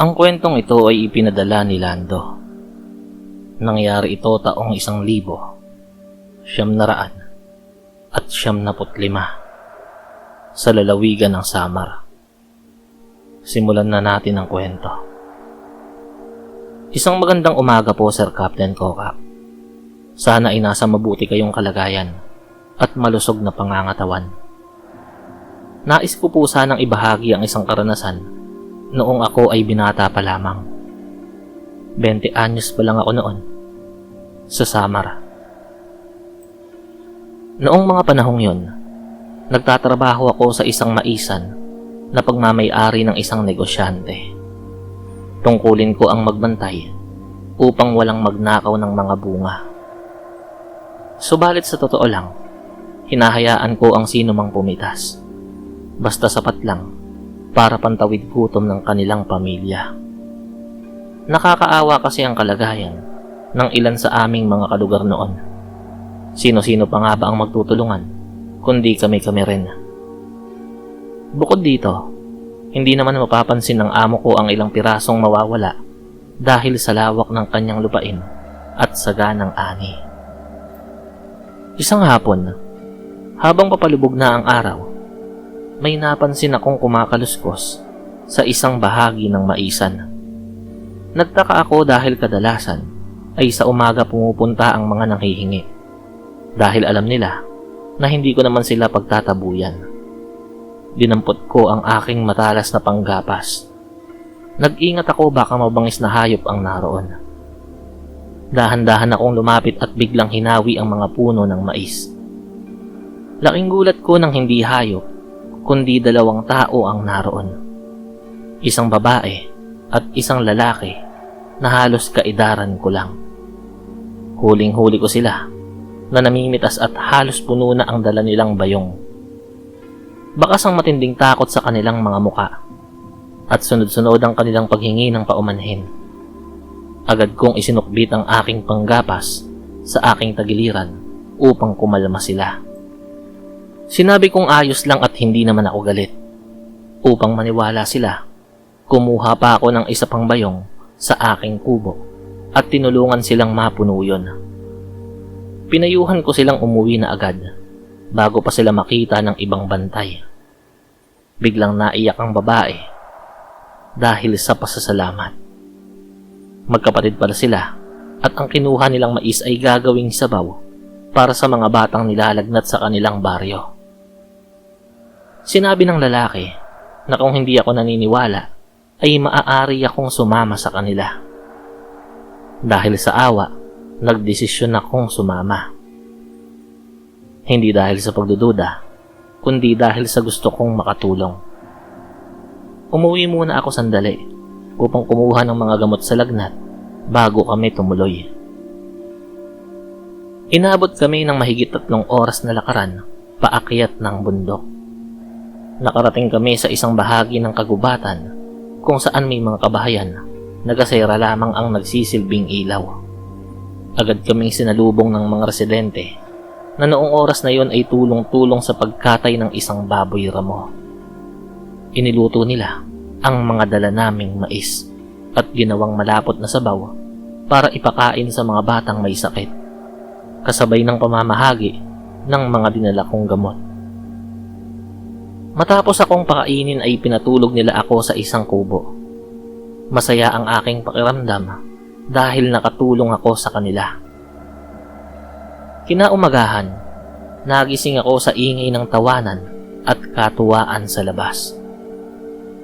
Ang kwentong ito ay ipinadala ni Lando. Nangyari ito taong 1995 sa lalawigan ng Samar. Simulan na natin ang kwento. Isang magandang umaga po, Sir Captain Kokak. Sana ay nasa mabuti kayong kalagayan at malusog na pangangatawan. Nais ko po sanang ibahagi ang isang karanasan noong ako ay binata pa lamang. 20 anyos pa lang ako noon, sa Samar. Noong mga panahong yon, nagtatrabaho ako sa isang maisan na pagmamay-ari ng isang negosyante. Tungkulin ko ang magbantay upang walang magnakaw ng mga bunga. Subalit sa totoo lang, hinahayaan ko ang sino mang pumitas. Basta sapat lang para pantawid gutom ng kanilang pamilya. Nakakaawa kasi ang kalagayan ng ilan sa aming mga kalugar noon. Sino-sino pa nga ba ang magtutulungan kundi kami-kami rin. Bukod dito, hindi naman mapapansin ng amo ko ang ilang pirasong mawawala dahil sa lawak ng kanyang lupain at saganang ani. Isang hapon, habang papalubog na ang araw, may napansin akong kumakaluskos sa isang bahagi ng maisan. Nagtaka ako dahil kadalasan ay sa umaga pumupunta ang mga nanghihingi dahil alam nila na hindi ko naman sila pagtatabuyan. Dinampot ko ang aking matalas na panggapas. Nag-ingat ako baka mabangis na hayop ang naroon. Dahan-dahan akong lumapit at biglang hinawi ang mga puno ng mais. Laking gulat ko nang hindi hayop kundi 2 tao ang naroon. Isang babae at isang lalaki na halos kaedaran ko lang. Huling-huli ko sila na namimitas at halos puno na ang dala nilang bayong. Bakas ang matinding takot sa kanilang mga muka at sunod-sunod ang kanilang paghingi ng paumanhin. Agad kong isinukbit ang aking panggapas sa aking tagiliran upang kumalma sila. Sinabi kong ayos lang at hindi naman ako galit. Upang maniwala sila, kumuha pa ako ng isa pang bayong sa aking kubo at tinulungan silang mapuno yun. Pinayuhan ko silang umuwi na agad bago pa sila makita ng ibang bantay. Biglang naiyak ang babae dahil sa pasasalamat. Magkapatid pala sila at ang kinuha nilang mais ay gagawing sabaw para sa mga batang nilalagnat sa kanilang baryo. Sinabi ng lalaki na kung hindi ako naniniwala ay maaari akong sumama sa kanila. Dahil sa awa, nagdesisyon akong sumama. Hindi dahil sa pagdududa, kundi dahil sa gusto kong makatulong. Umuwi muna ako sandali upang kumuha ng mga gamot sa lagnat bago kami tumuloy. Inabot kami ng mahigit 3 oras na lakaran paakyat ng bundok. Nakarating kami sa isang bahagi ng kagubatan kung saan may mga kabahayan, nagasera lamang ang nagsisilbing ilaw. Agad kaming sinalubong ng mga residente na noong oras na yon ay tulong-tulong sa pagkatay ng isang baboy ramo. Iniluto nila ang mga dala naming mais at ginawang malapot na sabaw para ipakain sa mga batang may sakit, kasabay ng pamamahagi ng mga dinala kong gamot. Matapos akong pakainin ay pinatulog nila ako sa isang kubo. Masaya ang aking pakiramdam dahil nakatulong ako sa kanila. Kinaumagahan, nagising ako sa ingay ng tawanan at katuwaan sa labas.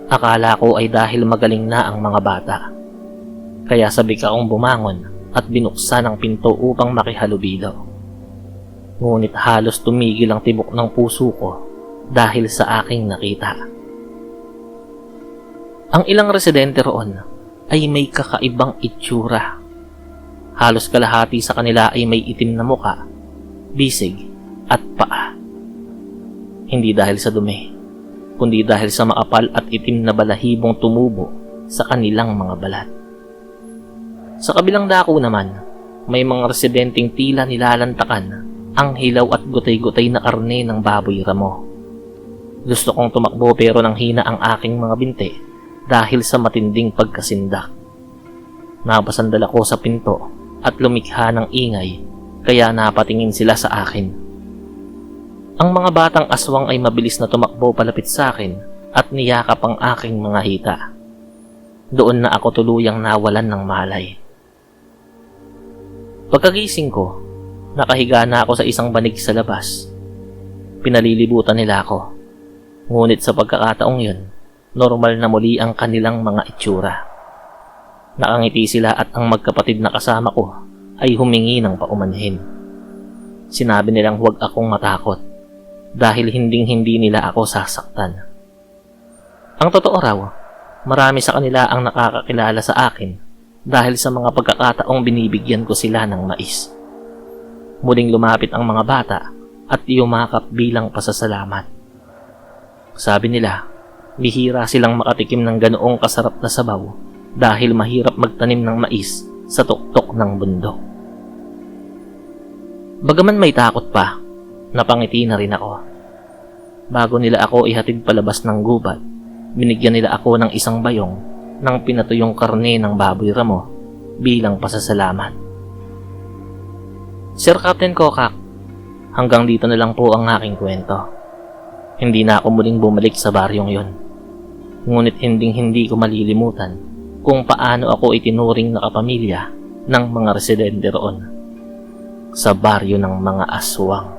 Akala ko ay dahil magaling na ang mga bata. Kaya sabik akong bumangon at binuksan ang pinto upang makihalubilo. Ngunit halos tumigil ang tibok ng puso ko dahil sa aking nakita. Ang ilang residente roon ay may kakaibang itsura. Halos kalahati sa kanila ay may itim na muka, bisig at paa. Hindi dahil sa dumi, kundi dahil sa makapal at itim na balahibong tumubo sa kanilang mga balat. Sa kabilang dako naman, may mga residenteng tila nilalantakan ang hilaw at gutay-gutay na karne ng baboy ramo. Gusto kong tumakbo pero nang hina ang aking mga binti dahil sa matinding pagkasindak. Napasandal ako sa pinto at lumikha ng ingay kaya napatingin sila sa akin. Ang mga batang aswang ay mabilis na tumakbo palapit sa akin at niyakap ang aking mga hita. Doon na ako tuluyang nawalan ng malay. Pagkagising ko, nakahiga na ako sa isang banig sa labas. Pinalilibutan nila ako. Ngunit sa pagkakataong yun, normal na muli ang kanilang mga itsura. Nakangiti sila at ang magkapatid na kasama ko ay humingi ng paumanhin. Sinabi nilang huwag akong matakot dahil hinding-hindi nila ako sasaktan. Ang totoo raw, marami sa kanila ang nakakakilala sa akin dahil sa mga pagkakataong binibigyan ko sila ng mais. Muling lumapit ang mga bata at yumakap bilang pasasalamat. Sabi nila, bihira silang makatikim ng ganoong kasarap na sabaw dahil mahirap magtanim ng mais sa tuktok ng bundok. Bagaman may takot pa, napangiti na rin ako. Bago nila ako ihatid palabas ng gubat, binigyan nila ako ng isang bayong ng pinatuyong karne ng baboy ramo bilang pasasalamat. Sir Captain Kokak, hanggang dito na lang po ang aking kwento. Hindi na ako muling bumalik sa baryong yon. Ngunit hindi ko malilimutan kung paano ako itinuring na kapamilya ng mga residente roon sa baryo ng mga aswang.